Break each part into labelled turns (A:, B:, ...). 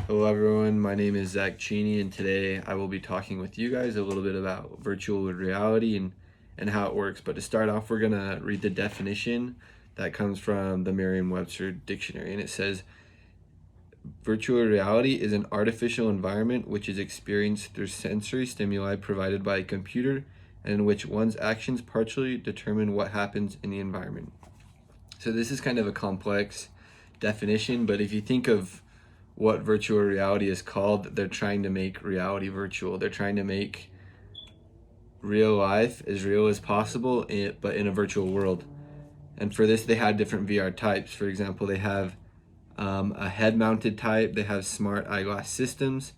A: Hello everyone, my name is Zach Cheney, and today I will be talking with you guys a little bit about virtual reality and how it works. But to start off, we're gonna read the definition that comes from the Merriam-Webster dictionary, and it says virtual reality is an artificial environment which is experienced through sensory stimuli provided by a computer and in which one's actions partially determine what happens in the environment. So this is kind of a complex definition, but if you think of what virtual reality is called, they're trying to make reality virtual. They're trying to make real life as real as possible, but in a virtual world. And for this, they had different VR types. For example, they have a head-mounted type, they have smart eyeglass systems,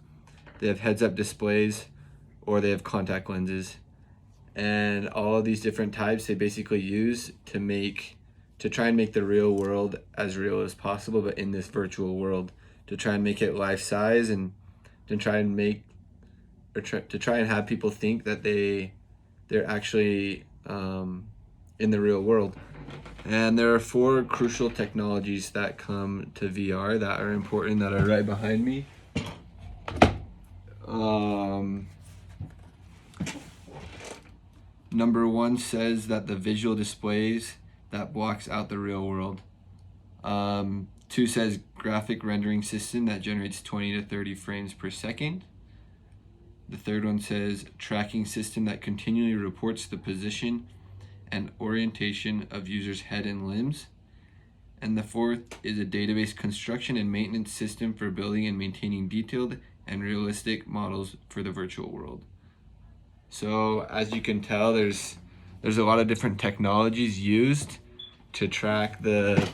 A: they have heads-up displays, or they have contact lenses. And all of these different types they basically use to try and make the real world as real as possible, but in this virtual world, to try and make it life size, and to try and have people think that they're actually in the real world. And there are 4 crucial technologies that come to VR that are important, that are right behind me. Number 1 says that the visual displays that blocks out the real world. 2 says graphic rendering system that generates 20 to 30 frames per second. The 3rd one says tracking system that continually reports the position and orientation of users' head and limbs. And the 4th is a database construction and maintenance system for building and maintaining detailed and realistic models for the virtual world. So as you can tell, there's a lot of different technologies used to track the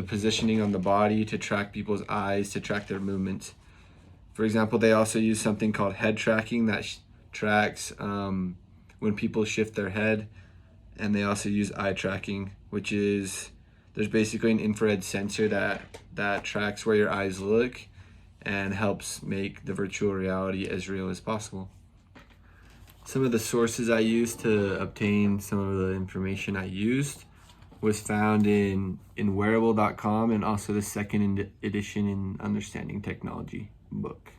A: positioning on the body, to track people's eyes, to track their movements. For example, they also use something called head tracking that tracks when people shift their head. And they also use eye tracking, which is, there's basically an infrared sensor that tracks where your eyes look and helps make the virtual reality as real as possible. Some of the sources I used to obtain some of the information I used was found in wearable.com, and also the second edition in Understanding Technology book.